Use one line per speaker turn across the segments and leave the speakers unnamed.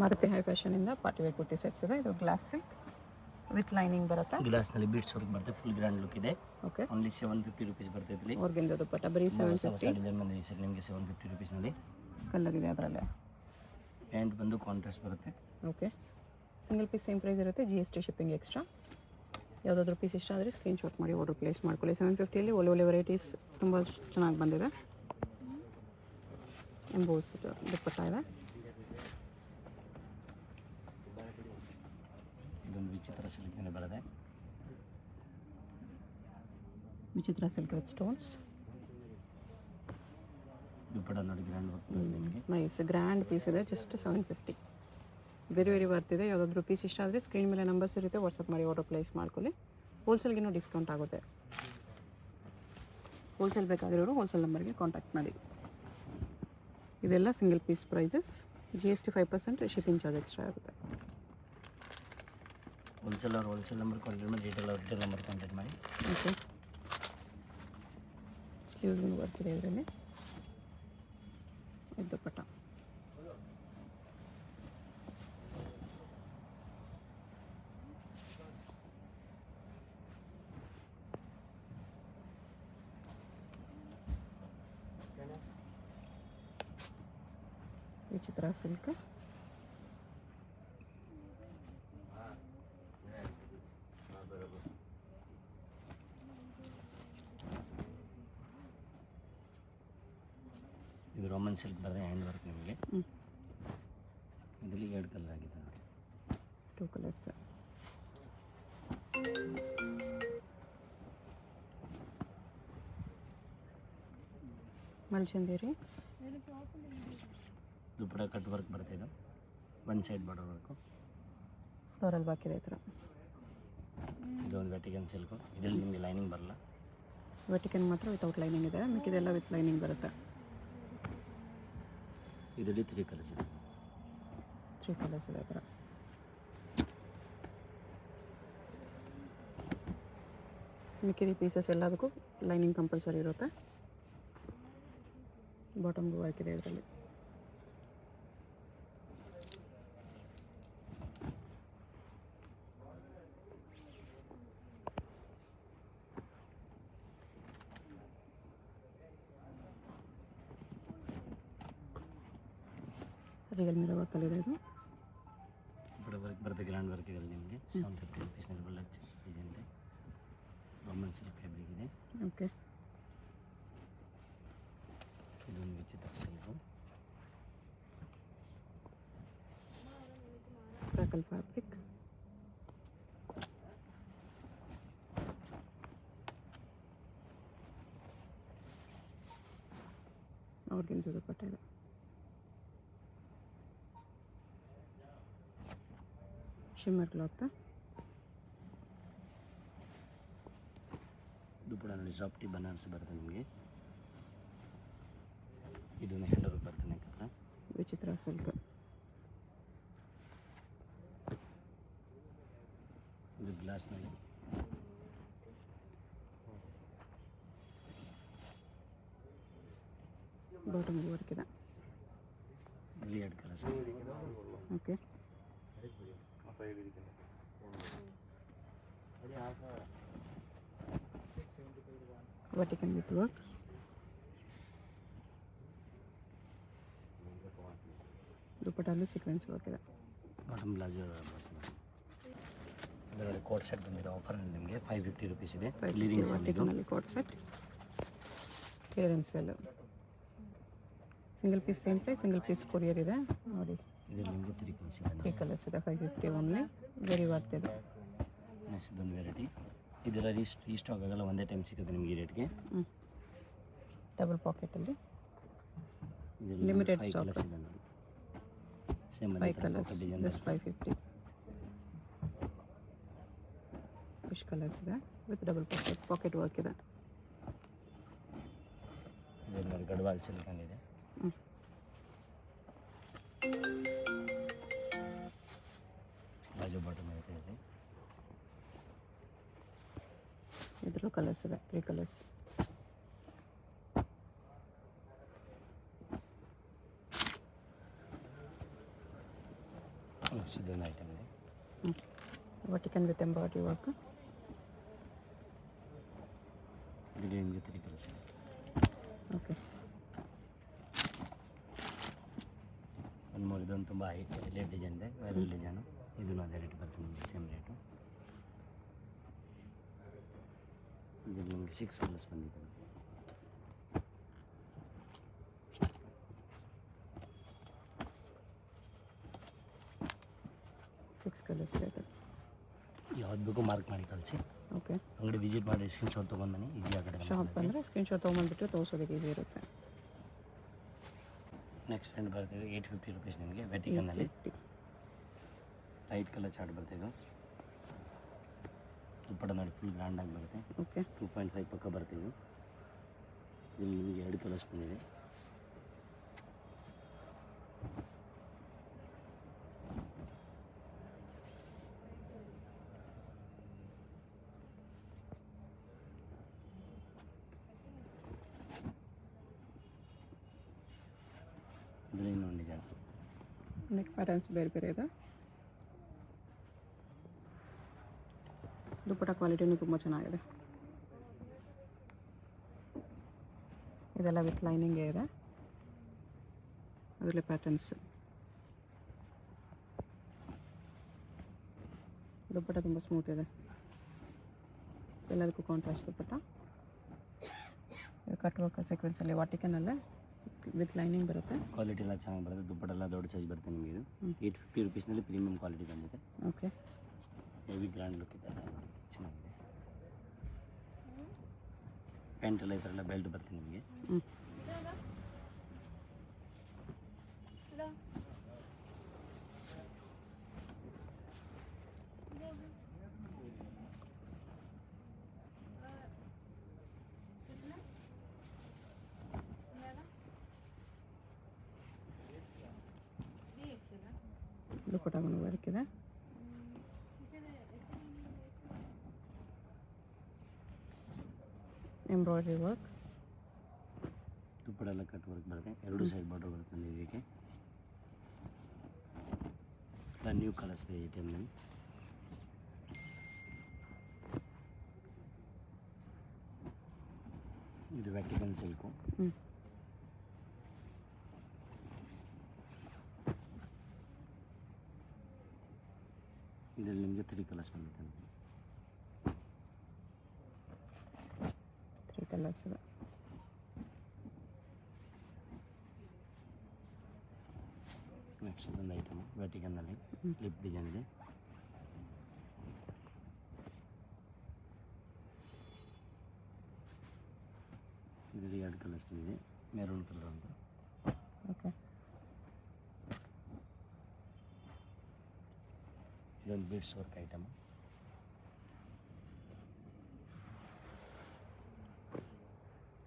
Maruti hi ಫ್ಯಾಷನಿಂದ party wear kurti sets ಇದೆ. ಇದು ಗ್ಲಾಸ್ ಸಿಲ್ಕ್ ವಿತ್ ಲೈನಿಂಗ್ ಬರುತ್ತೆ.
ಗ್ಲಾಸ್ನಲ್ಲಿ ಬೀಡ್ಸ್ ವರ್ಕ್ ಬರುತ್ತೆ. ಫುಲ್ ಗ್ರ್ಯಾಂಡ್ ಲುಕ್ ಇದೆ.
ಓಕೆ,
ಓನ್ಲಿ 750 ರುಪೀಸ್ ಬರ್ತೈತೆ ಇಲ್ಲಿ.
ಅವ್ರಿಗಿಂದ ದುಪ್ಪಟ್ಟ ಬರೀ
ಹೊಸ
750.
ಡಿಸೈನ್ ಬಂದಿದೆ ಸರ್ ನಿಮಗೆ 750 ರುಪೀಸ್ನಲ್ಲಿ.
ಕಲರ್ ಇದೆ ಅದರಲ್ಲೇ.
ಪ್ಯಾಂಟ್ ಬಂದು ಕಾಂಟ್ರಾಸ್ಟ್ ಬರುತ್ತೆ.
Okay, single piece same price ಇರುತ್ತೆ. GST shipping extra. ಯಾವುದಾದ್ರೂ ಪೀಸ್ ಇಷ್ಟ ಆದರೆ ಸ್ಕ್ರೀನ್ಶಾಟ್ ಮಾಡಿ ಆರ್ಡರ್ ಪ್ಲೇಸ್ ಮಾಡ್ಕೊಳ್ಳಿ. 750ಯಲ್ಲಿ ಒಳ್ಳೆ ವೆರೈಟೀಸ್ ತುಂಬ ಚೆನ್ನಾಗಿ ಬಂದಿದೆ. ಎಂಬೋಸ್ ದುಪ್ಪಟ್ಟ ಇದೆ.
ಇದೊಂದು ವಿಚಿತ್ರ ಸಿಲ್ಕ್ನಲ್ಲಿ ಬರುತ್ತೆ.
ವಿಚಿತ್ರ ಸಿಲ್ಕ್ ವಿತ್ ಸ್ಟೋನ್ಸ್.
ದುಪ್ಪಟ್ಟ ನೋಡಿ ಗ್ರ್ಯಾಂಡ್ ವರ್ಕ್ ನಿಮಗೆ.
ನೈಸ್ ಗ್ರ್ಯಾಂಡ್ ಪೀಸ್ ಇದೆ. ಜಸ್ಟ್ 750. ವೆರಿ ಬರ್ತಿದೆ. ಯಾವುದಾದ್ರೂ ಪೀಸ್ ಇಷ್ಟ ಆದರೆ ಸ್ಕ್ರೀನ್ ಮೇಲೆ ನಂಬರ್ಸ್ ಇರುತ್ತೆ, ವಾಟ್ಸಪ್ ಮಾಡಿ ಆರ್ಡರ್ ಪ್ಲೇಸ್ ಮಾಡ್ಕೊಳ್ಳಿ. ಹೋಲ್ಸೇಲ್ಗಿನ್ನೂ ಡಿಸ್ಕೌಂಟ್ ಆಗುತ್ತೆ. ಹೋಲ್ಸೇಲ್ ಬೇಕಾಗಿರೋರು ಹೋಲ್ಸೇಲ್ ನಂಬರ್ಗೆ ಕಾಂಟ್ಯಾಕ್ಟ್ ಮಾಡಿ. ಇದೆಲ್ಲ single piece prices. GST 5%, shipping charge extra ಆಗುತ್ತೆ.
ಹೋಲ್ಸೇಲ್ ನಂಬರ್ ಕಾಂಟ್ಯಾಕ್ಟ್ ಮಾಡಿ, ರಿಟೇಲ್ ನಂಬರ್ ಕಾಂಟ್ಯಾಕ್ಟ್ ಮಾಡಿ.
ಓಕೆ, ಸ್ಲೀವ್ಸ್ಗೂ ಬರ್ತಿದೆ ಇದರಲ್ಲಿ. ಇದು ಪಟ ವಿಚಿತ್ರ ಸಿಲ್ಕ್.
ಇದು ರೋಮನ್ ಸಿಲ್ಕ್ ಬರುತ್ತೆ. ಹ್ಯಾಂಡ್ ವರ್ಕ್ ನಿಮಗೆ. ಇದರಲ್ಲಿ 2 ಕಲರ್ ಆಗಿದೆ ನೋಡಿ.
2 ಕಲರ್ಸ್. ಮಲ್ಚಂದೇರಿ
ದುಪ್ಪಟ್ಟ ಕಟ್ ವರ್ಕ್ ಬರುತ್ತೆ. ಇದು one side border work.
Floral ಬಾಕಿದೆ ಈ ಥರ.
ಇದೊಂದು ವೆಟಿಕನ್ ಸಿಲ್ಕು. ಇದರಲ್ಲಿ ನಿಮಗೆ ಲೈನಿಂಗ್ ಬರಲ್ಲ.
ವೆಟಿಕನ್ ಮಾತ್ರ ವಿತೌಟ್ ಲೈನಿಂಗ್ ಇದೆ. ಮಿಕ್ಕಿದೆಲ್ಲ ವಿತ್ ಲೈನಿಂಗ್ ಬರುತ್ತೆ.
ಇದರಲ್ಲಿ 3 ಕಲರ್ಸ್ ಇದೆ.
3 ಕಲರ್ಸ್ ಇದೆ ಆ ಥರ. ಮಿಕ್ಕಿದ ಪೀಸಸ್ ಎಲ್ಲದಕ್ಕೂ ಲೈನಿಂಗ್ ಕಂಪಲ್ಸರಿ ಇರುತ್ತೆ. ಬಾಟಮ್ಗೂ ಹಾಕಿದೆ ಇದರಲ್ಲಿ. ರಿಯಲ್ ಮಿರರ್ ವರ್ಕಲ್ಲಿದೆ ಇದು.
ವರ್ಕ್ ಬರುತ್ತೆ. ಗ್ರ್ಯಾಂಡ್ ವರ್ಕ್ ಇದೆ ನಿಮಗೆ. 750 ರುಪೀಸ್ನಲ್ಲಿ ಒಳ್ಳೆ ಡಿಸೈನ್ ಇದೆ. ರೋಮನ್ ಸಿಲ್ಕ್ ಫ್ಯಾಬ್ರಿಕ್ ಇದೆ.
ಓಕೆ,
ಇದೊಂದು ವಿಚಿತ್ರ ಸಿಲ್ಕು.
ಕ್ರಾಕಲ್ ಫ್ಯಾಬ್ರಿಕ್. ಆರ್ಗೆನ್ಸ್ ದುಪ್ಪಟ್ಟ ಇದೆ. Shimmer cloth.
ದುಪ್ಪಟ್ಟ ನೋಡಿ ಸಾಫ್ಟಿ ಬನಾರಸ್ ಬರುತ್ತೆ ನಿಮಗೆ. ಇದೊಂದು ಹ್ಯಾಂಡ್ ವರ್ಕ್ ಬರುತ್ತೆ ನೆಕ್ ಹತ್ರ.
ವಿಚಿತ್ರ ಸಿಲ್ಕ್.
ಇದು ಗ್ಲಾಸ್ನಲ್ಲಿ.
ಬಾಟಮ್ ವರ್ಕ್ ಇದೆ.
ಇಲ್ಲಿ 2 colours.
Okay, Vatican with work. ದುಪ್ಪಟ್ಟಲ್ಲೂ ಸೀಕ್ವೆನ್ಸ್ ವರ್ಕ್ ಇದೆ.
ಬಾಟಮ್ ಬ್ಲಾಜೋ ಅದರಲ್ಲಿ ಕೋಟ್ ಸೆಟ್ ಬಂದಿರೋ ಆಫರ್ ನಿಮಗೆ 550 ರುಪೀಸ್ ಇದೆ.
ವೆಟಿಕನಲ್ಲಿ ಕೋಟ್ ಸೆಟ್. ಕ್ಲಿಯರೆನ್ಸ್ ಎಲ್ಲ. Single piece same price. Single piece courier ಇದೆ ನೋಡಿ.
ಇದರಲ್ಲಿ ನಿಮಗೆ 3 ಕಲರ್ಸ್ ಇದೆ.
3 ಕಲರ್ಸ್ ಇದೆ. 550 ಓನ್ಲಿ. ವೆರಿ ವರ್ತ್ ಇದೆ.
ನೆಕ್ಸ್ಟ್ ಇದೊಂದು ವೆರೈಟಿ. ಇದರಲ್ಲಿ ರೀಸ್ಟಾಕ್ ಆಗಲ್ಲ, ಒಂದೇ ಟೈಮ್ ಸಿಗುತ್ತೆ ನಿಮಗೆ ಈ ರೇಟ್ಗೆ.
ಡಬಲ್ ಪಾಕೆಟಲ್ಲಿ
ಇದರಲ್ಲಿ
ಲಿಮಿಟೆಡ್
5
ಸ್ಟಾಕ್.
ಕಲರ್ಸ್ ಇದೆ ನೋಡಿ. Same
5 colours just 550. Fish colours ಇದೆ ವಿತ್ ಡಬಲ್ ಪಾಕೆಟ್ ವರ್ಕ್ ಇದೆ.
ಇದರಲ್ಲಿ ಗಡ್ವಾಲ್ ಸಿಲ್ಕ್ ಇದೆ. ಬಾಜು ಬಾಟಮ್ ಇರುತ್ತೆ ಇದೆ.
ಇದರಲ್ಲೂ ಕಲರ್ಸ್ ಇದೆ. 3 ಕಲರ್ಸ್.
ನೆಕ್ಸ್ಟ್ ಇದೊಂದು ಐಟಮ್ ಇದೆ.
Vertical with embroidery work.
ಇದರಲ್ಲಿ ನಿಮಗೆ 3 ಕಲರ್ಸ್ ಇದೆ.
ಓಕೆ.
ಒಂದು ಮೂರು ಇದೊಂದು ತುಂಬ ಹೈಲೈಟ್ ಡಿಸೈನ್ ಇದೆ, ವೈರಲ್ ಡಿಸೈನು. ಇದು ಅದೇ ರೇಟ್ ಬರ್ತದೆ ನಿಮಗೆ, ಸೇಮ್ ರೇಟು. ಇದರಲ್ಲಿ ನಿಮಗೆ 6 ಕಲರ್ಸ್ ಬಂದಿದೆ.
6 ಕಲರ್ಸ್ ಇದೆ.
ಯಾವ್ದು ಬೇಕೋ ಮಾರ್ಕ್ ಮಾಡಿ ಕಳಿಸಿ.
ಓಕೆ.
ಅಂಗಡಿ ವಿಸಿಟ್ ಮಾಡಿ ಸ್ಕ್ರೀನ್ಶಾಟ್ ತೊಗೊಂಡು ಬನ್ನಿ, ಈಸಿ ಆಗಡೆ.
ಶಾಪ್ ಬಂದರೆ ಸ್ಕ್ರೀನ್ಶಾಟ್ ತೊಗೊಂಬಂದ್ಬಿಟ್ಟು ತೋರಿಸೋದಕ್ಕೆ ಈಸಿ ಇರುತ್ತೆ.
ನೆಕ್ಸ್ಟ್ ಫ್ರೆಂಡ್ ಬರ್ತೀವಿ 850 ರುಪೀಸ್ ನಿಮಗೆ, ವೆಟಿಕನ್ನಲ್ಲಿ ಲೈಟ್ ಕಲರ್ ಚಾರ್ಟ್ ಬರ್ತಿದ್ದು. ದುಪ್ಪಟ ನೋಡಿ ಫುಲ್ ಗ್ರ್ಯಾಂಡಾಗಿ ಬರುತ್ತೆ.
ಓಕೆ.
2.5 ಪಕ್ಕ ಬರ್ತೀವಿ. ಇಲ್ಲಿ ನಿಮಗೆ 2 ಕಲರ್ಸ್ ಬಂದಿದೆ. ಇದರಲ್ಲಿ ಇನ್ನೊಂದು ಡಿಸೈನ್.
ನೆಕ್ ಪ್ಯಾಟರ್ನ್ಸ್ ಬೇರೆ ಬೇರೆ ಇದೆ. ದುಪ್ಪಟ ಕ್ವಾಲಿಟಿನೂ ತುಂಬ ಚೆನ್ನಾಗಿದೆ. ಇದೆಲ್ಲ ವಿತ್ ಲೈನಿಂಗೇ ಇದೆ. ಅದರಲ್ಲಿ ಪ್ಯಾಟರ್ನ್ಸ್. ದುಪ್ಪಟ ತುಂಬ ಸ್ಮೂತ್ ಇದೆ. ಎಲ್ಲದಕ್ಕೂ ಕಾಂಟ್ರಾಸ್ಟ್ ದುಪ್ಪಟ. ಕಟ್ ವರ್ಕ್ ಸೀಕ್ವೆನ್ಸಲ್ಲಿ ವಾಟಿಕನಲ್ಲೇ ವಿತ್ ಲೈನಿಂಗ್ ಬರುತ್ತೆ.
ಕ್ವಾಲಿಟಿ ಎಲ್ಲ ಚೆನ್ನಾಗಿ ಬರುತ್ತೆ. ದುಪ್ಪಟ್ಟೆಲ್ಲ ದೊಡ್ಡ ಸೈಜ್ ಬರುತ್ತೆ ನಿಮಗೆ. ಇದು 850 ರುಪೀಸ್ನಲ್ಲಿ ಪ್ರೀಮಿಯಂ ಕ್ವಾಲಿಟಿ ಬಂದಿದೆ.
ಓಕೆ.
ಹೆವಿ ಗ್ರ್ಯಾಂಡ್ ಲುಕ್ ಇದೆ, ಚೆನ್ನಾಗಿದೆ. ಪ್ಯಾಂಟೆಲ್ಲ ಈ ಥರ ಎಲ್ಲ ಬೆಲ್ಟ್ ಬರುತ್ತೆ ನಿಮಗೆ.
ದುಪ್ಪಟವನ್ನು ವರ್ಕ್ ಇದೆ. Embroidery work.
ದುಪ್ಪಟ್ಟೆಲ್ಲ ಕಟ್ ವರ್ಕ್ ಬರುತ್ತೆ. 2 ಸೈಡ್ ಬಾರ್ಡರ್ ಬರುತ್ತೆ ನಿಮಗೆ. ಇದಕ್ಕೆ ಎಲ್ಲ ನ್ಯೂ ಕಲರ್ಸ್ ಇದೆ ಈ ಟೈಮ್ನಲ್ಲಿ. ಇದು ವ್ಯಾಟಿಕನ್ ಸಿಲ್ಕು. ಇದರಲ್ಲಿ ನಿಮಗೆ 3 ಕಲರ್ಸ್ ಬಂದಿದೆ.
3 ಕಲರ್ಸ್ ಇದೆ.
ನೆಕ್ಸ್ಟ್ ಇದೊಂದು ಐಟಮು ವ್ಯಾಟಿಕನ್ನಲ್ಲಿ ಲಿಪ್ ಡಿಸೈನ್ ಇದೆ. ಇದರಲ್ಲಿ 2 ಕಲರ್ಸ್ ಬಂದಿದೆ, ಮೆರೂನ್ ಕಲರ್ ಅಂತ.
ಓಕೆ.
ಇದೊಂದು ಬೀಡ್ಸ್ ವರ್ಕ್ ಐಟಮ್.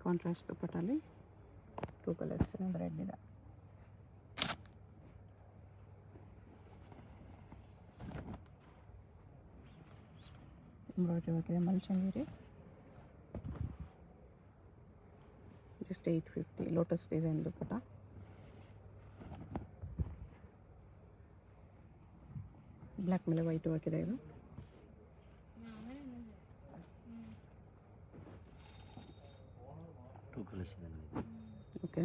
ಕಾಂಟ್ರಾಸ್ಟ್ ದುಪ್ಪಟ್ಟಲ್ಲಿ 2 ಕಲರ್ಸ್ ರೆಡ್ ಇದೆ. ಎಂಬ್ರಾಯ್ಡ್ರಿ ವರ್ಕ್ ಇದೆ. ಮಲ್ಚಂಗೀರಿ just 850. Lotus design dupatta. Black ಮೇಲೆ ವೈಟ್ ವರ್ಕ್ ಇದೆ. ಇದು
ಟೂ ಕಲರ್ಸ್ ಇದೆ ನೋಡಿ.
ಓಕೆ.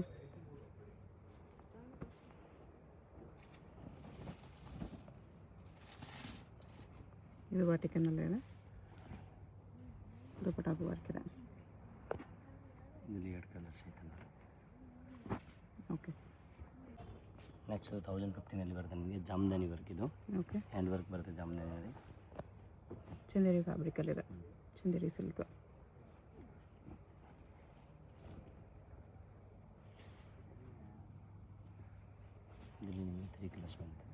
ಇದು ವಾಟಿಕನಲ್ಲೇ ಇದೆ. ದುಪ್ಪಟ್ಟಾಗೂ ವರ್ಕ್ ಇದೆ.
ಇದರಲ್ಲಿ 2 ಕಲರ್ಸ್ ಐತೆ ನೋಡಿ.
ಓಕೆ.
ನೆಕ್ಸ್ಟ್ 1015ನಲ್ಲಿ ಬರುತ್ತೆ ನಿಮಗೆ ಜಾಮ್ದಾನಿ ವರ್ಕ್. ಇದು
ಓಕೆ.
ಹ್ಯಾಂಡ್ ವರ್ಕ್ ಬರುತ್ತೆ ಜಾಮ್ದಾನಿಯಲ್ಲಿ.
ಚಂದೇರಿ ಫ್ಯಾಬ್ರಿಕಲ್ಲಿದೆ. ಚಂದೇರಿ ಸಿಲ್ಕ್.
ಇದರಲ್ಲಿ ನಿಮಗೆ 3 ಕಲರ್ಸ್ ಬರುತ್ತೆ.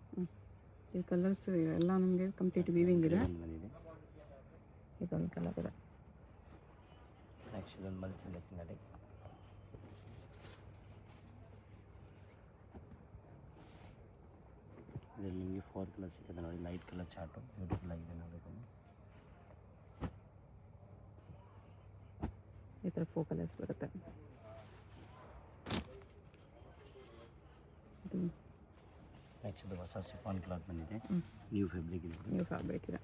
ಈ ಕಲರ್ಸ್ ಎಲ್ಲ ನಮಗೆ ಕಂಪ್ಲೀಟ್ ವೀವಿಂಗ್ ಇದೆ.
ಒಂದು ಬಂದಿದೆ.
ಇದೊಂದು ಕಲರ್ ಇದೆ.
ನೆಕ್ಸ್ಟ್ ಇದೊಂದು ಮಲ್ಚಂಗಟ್ಟಿನಲ್ಲಿ ಇದರಲ್ಲಿ ನಿಮಗೆ 4 ಕಲರ್ಸ್ ಸಿಗುತ್ತೆ ನೋಡಿ. ಲೈಟ್ ಕಲರ್ ಚಾರ್ಟು ಬ್ಯೂಟಿಫುಲ್ ಆಗಿದೆ ನೋಡಬೇಕು.
ಈ ಥರ 4 ಕಲರ್ಸ್ ಬರುತ್ತೆ. ಇದು
ನೆಕ್ಸ್ಟ್ ಇದು ಹೊಸ ಸಿಫಾನ್ ಕ್ಲಾತ್ ಬಂದಿದೆ, ನ್ಯೂ ಫ್ಯಾಬ್ರಿಕ್ ಇದೆ.
ನ್ಯೂ ಫ್ಯಾಬ್ರಿಕ್ ಇದೆ.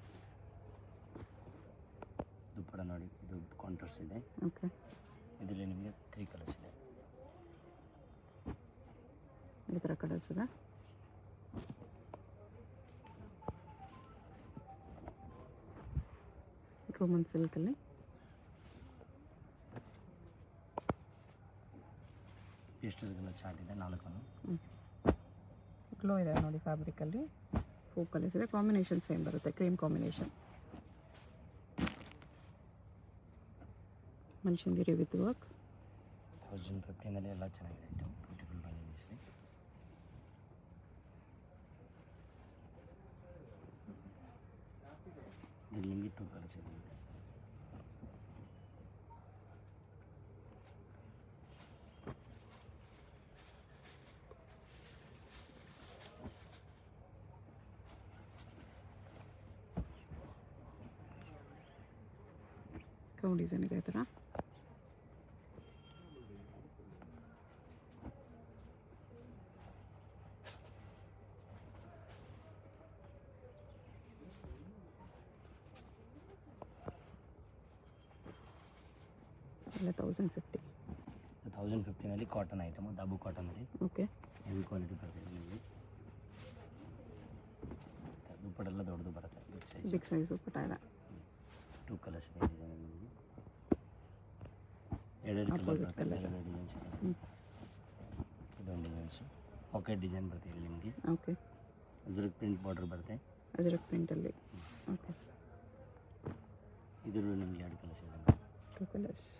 ದುಪ್ಪಡ ನೋಡಿ, ಇದು ಕಾಂಟ್ರಾಸ್ಟ್ ಇದೆ.
ಓಕೆ,
ಇದರಲ್ಲಿ ನಿಮಗೆ 3 ಕಲರ್ಸ್ ಇದೆ.
ಈ ಥರ ಕಲರ್ಸ್ ಇದೆ. ರೋಮನ್ ಸಿಲ್ಕಲ್ಲಿ
ಎಷ್ಟು ಕಲರ್ ಚಾರ್ಟ್ ಇದೆ, 4.
ಗ್ಲೋ ಇದೆ ನೋಡಿ ಫ್ಯಾಬ್ರಿಕಲ್ಲಿ. 4 ಕಲರ್ಸ್ ಇದೆ. ಕಾಂಬಿನೇಷನ್ ಸೇಮ್ ಬರುತ್ತೆ, ಕ್ರೀಮ್ ಕಾಂಬಿನೇಷನ್. ಮಲ್ಶಂದಿರಿ ವಿತ್ ವರ್ಕ್.
1015 ಎಲ್ಲ ಚೆನ್ನಾಗಿದೆ ಐಟಮ್. ಬ್ಯೂಟಿಫುಲ್ ಬಂದಿದೆ ಸರಿ. ಇಲ್ಲಿ ನಿಮಗೆ 2 ಕಲರ್ಸ್ ಇದೆ.
ಕ್ರೌನ್ ಡಿಸೈನ್ ಇದೆ ಈ ಥರ. ಎಲ್ಲ 1050.
1015 ಕಾಟನ್ ಐಟಮು, ದಾಬು ಕಾಟನಲ್ಲಿ
ಓಕೆ,
ಹೆವಿ ಕ್ವಾಲಿಟಿ ಬರ್ತದೆ ನಿಮಗೆ. ದುಪ್ಪಡೆಲ್ಲ ದೊಡ್ಡದು ಬರುತ್ತೆ, big size.
Big size dupatta ಇದೆ.
2 ಕಲರ್ಸ್ ಇದೆ ಡಿಸೈನ್ ನಿಮಗೆ. ಎರಡು ಕಲರ್ ಬರುತ್ತೆ, ಎರಡು ಡಿಸೈನ್ಸ್ ಇದೆ. ಇದೊಂದು ಡಿಸೈನ್ಸು ಪಾಕೆಟ್ ಡಿಸೈನ್ ಬರುತ್ತೆ ಇಲ್ಲಿ ನಿಮಗೆ.
ಓಕೆ,
ಅಜ್ರಕ್ ಪ್ರಿಂಟ್ ಬಾರ್ಡರ್ ಬರುತ್ತೆ.
ಅಜ್ರಕ್ ಪ್ರಿಂಟಲ್ಲಿ. ಓಕೆ,
ಇದರಲ್ಲೂ ನಿಮಗೆ 2 ಕಲರ್ಸ್ ಇದೆ.
2 ಕಲರ್ಸ್.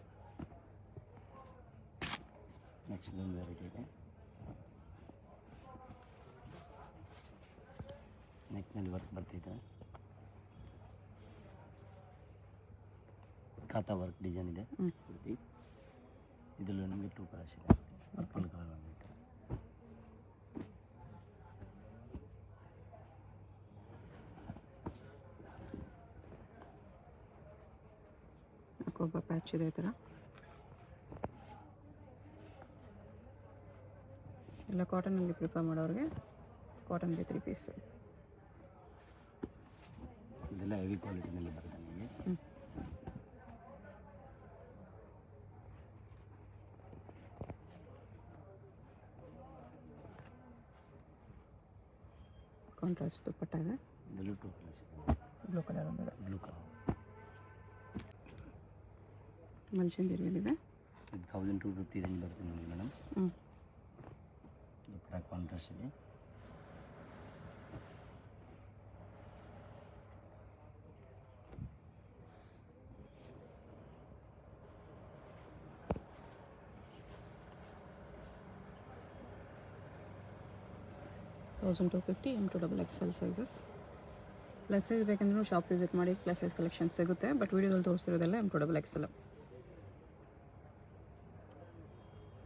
ನೆಕ್ಸ್ಟ್ ಇದೊಂದು ವೆರೈಟಿ ಇದೆ. ನೆಕ್ನಲ್ಲಿ ವರ್ಕ್ ಬರ್ತಿದೆ, ಖಾತಾ ವರ್ಕ್ ಡಿಸೈನ್ ಇದೆ ಪೂರ್ತಿ. ಇದರಲ್ಲೂ ನಿಮಗೆ 2 ಕಲರ್ಸ್ ಇದೆ. ಪರ್ಪಲ್ ಕಲರ್ ಬಂದಿದೆ.
ಒಬ್ಬ ಪ್ಯಾಚ್ ಇದೆ ಈ ಥರ. ಎಲ್ಲ ಕಾಟನಲ್ಲಿ ಪ್ರಿಫರ್ ಮಾಡೋರಿಗೆ ಕಾಟನ್ಗೆ 3 ಪೀಸ್.
ಇದೆಲ್ಲ ಹೆವಿ ಕ್ವಾಲಿಟಿನಲ್ಲಿ ಬರುತ್ತೆ ನಿಮಗೆ.
ಕಾಂಟ್ರಾಸ್ಟ್ ದುಪ್ಪಟ್ಟ ಇದೆ.
ಇದರಲ್ಲೂ 2 ಕಲರ್ಸ್ ಇದೆ.
ಬ್ಲೂ ಕಲರ್ ಒಂದಿದೆ.
Blue colour.
ಮಲ್ಶಂದಿರಿಯಲ್ಲಿದೆ.
ಇದು 1250 ರೇಂಜ್ ಬರುತ್ತೆ ನಿಮಗೆ ಮೇಡಮ್. ದುಪ್ಪಟ್ಟ ಕಾಂಟ್ರಾಸ್ಟ್ ಇದೆ.
$1,250 M2 XXL sizes. Plus size ಬೇಕಂದ್ರೂ ಶಾಪ್ ವಿಸಿಟ್ ಮಾಡಿ, ಪ್ಲಸ್ ಸೈಜ್ ಕಲೆಕ್ಷನ್ ಸಿಗುತ್ತೆ. ಬಟ್ ವೀಡಿಯೋದಲ್ಲಿ ತೋರಿಸ್ತಿರೋದೆಲ್ಲ M2 XXL.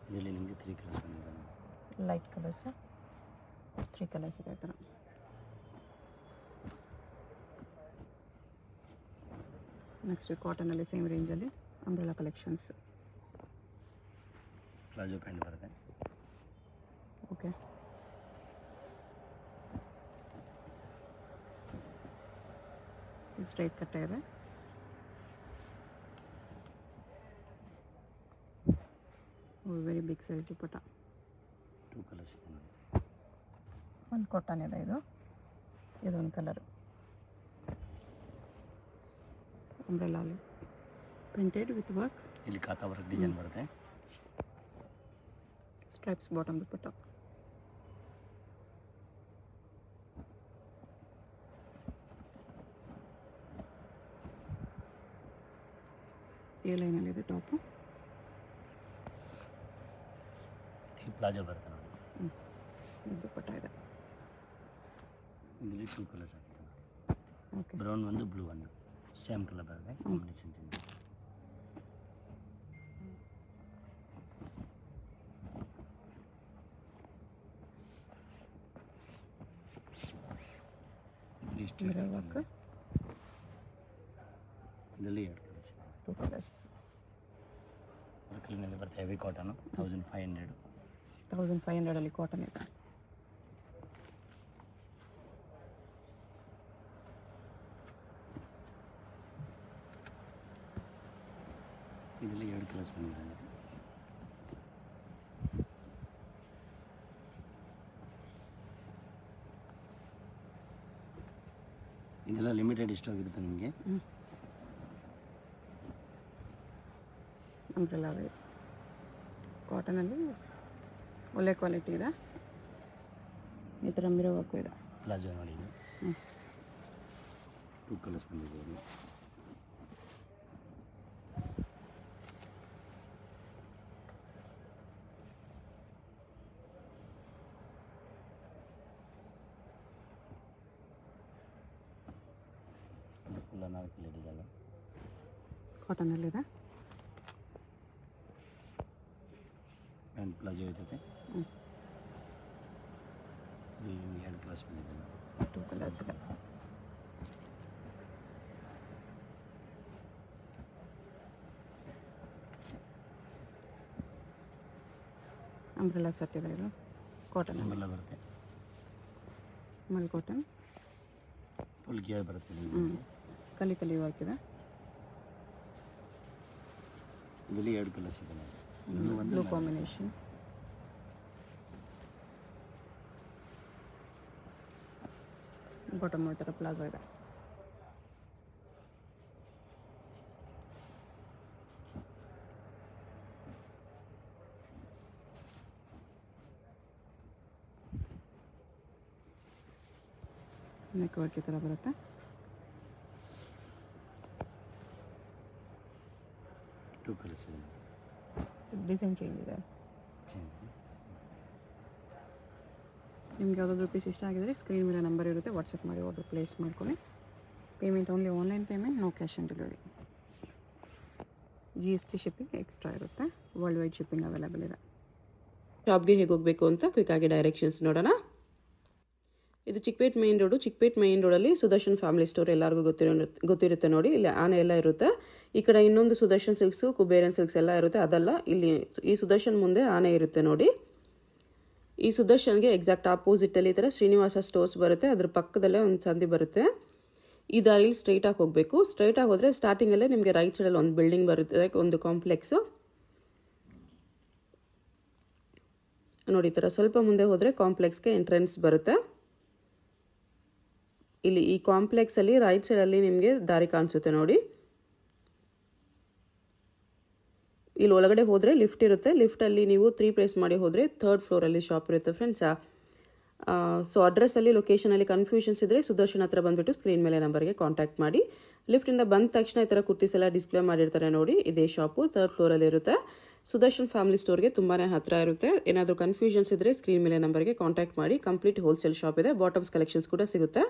ಇದರಲ್ಲಿ ನಿಮಗೆ 3 ಕಲರ್ಸ್ ಬಂದಿದೆ.
ಲೈಟ್ ಕಲರ್ಸ್ 3 ಕಲರ್ಸ್ ಇದೆ ಈ ಥರ. ನೆಕ್ಸ್ಟ್ ಕಾಟನಲ್ಲಿ ಸೇಮ್ ರೇಂಜಲ್ಲಿ ಅಂಬ್ರೆಲಾ ಕಲೆಕ್ಷನ್ಸ್.
ಪ್ಲಾಜೋ ಪ್ಯಾಂಟ್ ಬರುತ್ತೆ.
ಓಕೆ, ಸ್ಟ್ರೈಟ್ ಕಟ್ಟೆ ಇದೆ. Very big size dupatta.
2 colours ಇದೆ.
ಒಂದು ಕಾಟನ್ ಇದೆ ಇದು. ಇದೊಂದು ಕಲರ್ ಅಂಬ್ರೆಲಾಲಿ ಪ್ರಿಂಟೆಡ್ ವಿತ್ ವರ್ಕ್.
ಇಲ್ಲಿ ಖಾತಾ ವರ್ಕ್ ಡಿಸೈನ್ ಬರುತ್ತೆ.
Stripes bottom dupatta. ಎ ಲೈನಲ್ಲಿದೆ ಟಾಪು.
ಈ ಪ್ಲಾಜೋ ಬರುತ್ತೆ ನೋಡಿ.
ದುಪ್ಪಟ್ಟ ಇದೆ.
ಇದರಲ್ಲಿ 2 ಕಲರ್ಸ್ ಆಗುತ್ತೆ.
ಓಕೆ,
ಬ್ರೌನ್ ಒಂದು, ಬ್ಲೂ ಒಂದು, ಸೇಮ್ ಕಲರ್ ಬರುತ್ತೆ. Combination change.
Mirror work.
ಇದರಲ್ಲಿ 2 ಕಲರ್ಸ್ ಇದೆ.
2 ಕಲರ್ಸ್.
ವರ್ಕಲ್ಲಿ ಬರುತ್ತೆ. Heavy cotton 1500.
1500ಅಲ್ಲಿ ಕಾಟನ್ ಇದೆ.
ಕಲರ್ಸ್ ಬಂದಿದೆ. ಇದೆಲ್ಲ ಲಿಮಿಟೆಡ್ ಸ್ಟಾಕ್ ಇರುತ್ತೆ ನಿಮಗೆ.
ಅಂಬ್ರೆಲಾ ಕಾಟನಲ್ಲಿ ಒಳ್ಳೆ ಕ್ವಾಲಿಟಿ ಇದೆ. ಈ ಥರ ಮಿರೋ ವರ್ಕು ಇದೆ.
ಪ್ಲಾಜೋ ನೋಡಿ ಇದು 2 ಕಲರ್ಸ್ ಬಂದಿದೆ. ಇದು ಫುಲ್ ಅನಾರ್ಕಲಿ ಡಿಸೈನ್
ಕಾಟನಲ್ಲಿದೆ.
ಪ್ಯಾಂಟ್ ಪ್ಲಾಜೋ ಇರ್ತೈತೆ. ಇಲ್ಲಿ 2 ಕಲರ್ಸ್ ಬಂದಿದೆ.
2 ಕಲರ್ಸ್ ಇದೆ. ಅಂಬ್ರೆಲಾ ಸೆಟ್ ಇದೆ. ಇದು ಕಾಟನ್
ಅಂಬ್ರೆಲಾ ಬರುತ್ತೆ.
ಮಲ್ ಕಾಟನ್
ಫುಲ್ ಗೇರ್ ಬರುತ್ತೆ.
ಕಲಿ ಕಲಿ ವರ್ಕ್ ಇದೆ.
ಇದರಲ್ಲಿ 2 ಕಲರ್ಸ್ ಇದೆ.
Blue combination. ಬಾಟಮ್ ಈ ಥರ ಪ್ಲಾಜೋ ಇದೆ. ನೆಕ್ ವರ್ಕ್ ಈ ಥರ ಬರುತ್ತೆ.
ಟೂ ಕಲರ್ಸ್ ಇದೆ.
ಡಿಸೈನ್ ಚೇಂಜ್ ಇದೆ. ನಿಮ್ಗೆ ಯಾವುದಾದ್ರೂ ಪೀಸ್ ಇಷ್ಟ ಆಗಿದರೆ ಸ್ಕ್ರೀನ್ ಮೇಲೆ ನಂಬರ್ ಇರುತ್ತೆ, ವಾಟ್ಸಪ್ ಮಾಡಿ ಆರ್ಡರ್ ಪ್ಲೇಸ್ ಮಾಡ್ಕೊಳ್ಳಿ. Payment only online payment, no cash on delivery. GST shipping extra ಇರುತ್ತೆ. ವರ್ಲ್ಡ್ ವೈಡ್ ಶಿಪ್ಪಿಂಗ್ ಅವೈಲೇಬಲ್ ಇದೆ.
ಶಾಪ್ಗೆ ಹೇಗೆ ಹೋಗಬೇಕು ಅಂತ ಕ್ವಿಕ್ಕಾಗಿ ಡೈರೆಕ್ಷನ್ಸ್ ನೋಡೋಣ. ಇದು Chickpet main road. Chickpet main ರೋಡಲ್ಲಿ ಸುದರ್ಶನ್ ಫ್ಯಾಮಿಲಿ ಸ್ಟೋರ್ ಎಲ್ಲರಿಗೂ ಗೊತ್ತಿರುತ್ತೆ ನೋಡಿ. ಇಲ್ಲಿ ಆನೆ ಎಲ್ಲ ಇರುತ್ತೆ. ಈ ಕಡೆ ಇನ್ನೊಂದು ಸುದರ್ಶನ್ ಸಿಲ್ಕ್ಸು, ಕುಬೇರನ್ ಸಿಲ್ಕ್ಸ್ ಎಲ್ಲ ಇರುತ್ತೆ. ಅದಲ್ಲ, ಇಲ್ಲಿ ಈ ಸುದರ್ಶನ್ ಮುಂದೆ ಆನೆ ಇರುತ್ತೆ ನೋಡಿ. ಈ ಸುದರ್ಶನ್ಗೆ ಎಕ್ಸಾಕ್ಟ್ ಆಪೋಸಿಟಲ್ಲಿ ಈ ಥರ ಶ್ರೀನಿವಾಸ ಸ್ಟೋರ್ಸ್ ಬರುತ್ತೆ. ಅದ್ರ ಪಕ್ಕದಲ್ಲೇ ಒಂದು ಸಂದಿ ಬರುತ್ತೆ. ಈ ದಾರಿಲಿ ಸ್ಟ್ರೈಟಾಗಿ ಹೋಗಬೇಕು. ಸ್ಟ್ರೈಟಾಗಿ ಹೋದರೆ ಸ್ಟಾರ್ಟಿಂಗಲ್ಲೇ ನಿಮಗೆ ರೈಟ್ ಸೈಡಲ್ಲಿ ಒಂದು ಬಿಲ್ಡಿಂಗ್ ಬರುತ್ತೆ, ಒಂದು ಕಾಂಪ್ಲೆಕ್ಸು ನೋಡಿ. ಈ ಥರ ಸ್ವಲ್ಪ ಮುಂದೆ ಹೋದರೆ ಕಾಂಪ್ಲೆಕ್ಸ್ಗೆ ಎಂಟ್ರೆನ್ಸ್ ಬರುತ್ತೆ. ಇಲ್ಲಿ ಈ ಕಾಂಪ್ಲೆಕ್ಸಲ್ಲಿ ರೈಟ್ ಸೈಡಲ್ಲಿ ನಿಮಗೆ ದಾರಿ ಕಾಣಿಸುತ್ತೆ ನೋಡಿ. ಇಲ್ಲಿ ಒಳಗಡೆ ಹೋದರೆ ಲಿಫ್ಟ್ ಇರುತ್ತೆ. ಲಿಫ್ಟಲ್ಲಿ ನೀವು 3 ಪ್ಲೇಸ್ ಮಾಡಿ ಹೋದರೆ 3rd ಫ್ಲೋರಲ್ಲಿ ಶಾಪ್ ಇರುತ್ತೆ ಫ್ರೆಂಡ್ಸ್. ಸೊ ಅಡ್ರೆಸ್ಸಲ್ಲಿ ಲೊಕೇಶನಲ್ಲಿ ಕನ್ಫ್ಯೂಷನ್ಸ್ ಇದ್ದರೆ ಸುದರ್ಶನ್ ಹತ್ರ ಬಂದುಬಿಟ್ಟು ಸ್ಕ್ರೀನ್ ಮೇಲೆ ನಂಬರ್ಗೆ ಕಾಂಟ್ಯಾಕ್ಟ್ ಮಾಡಿ. ಲಿಫ್ಟಿಂದ ಬಂದ ತಕ್ಷಣ ಈ ಥರ ಕುರ್ತೀಸ್ ಎಲ್ಲ ಡಿಸ್ಪ್ಲೇ ಮಾಡಿರ್ತಾರೆ ನೋಡಿ. ಇದೇ ಶಾಪು 3rd ಫ್ಲೋರಲ್ಲಿ ಇರುತ್ತೆ. ಸುದರ್ಶನ್ ಫ್ಯಾಮಿಲಿ ಸ್ಟೋರ್ಗೆ ತುಂಬಾ ಹತ್ತಿರ ಇರುತ್ತೆ. ಏನಾದರೂ ಕನ್ಫ್ಯೂಷನ್ಸ್ ಇದ್ದರೆ ಸ್ಕ್ರೀನ್ ಮೇಲೆ ನಂಬರ್ಗೆ ಕಾಂಟ್ಯಾಕ್ಟ್ ಮಾಡಿ. ಕಂಪ್ಲೀಟ್ ಹೋಲ್ಸೇಲ್ ಶಾಪ್ ಇದೆ. ಬಾಟಮ್ಸ್ ಕಲೆಕ್ಷನ್ಸ್ ಕೂಡ ಸಿಗುತ್ತೆ.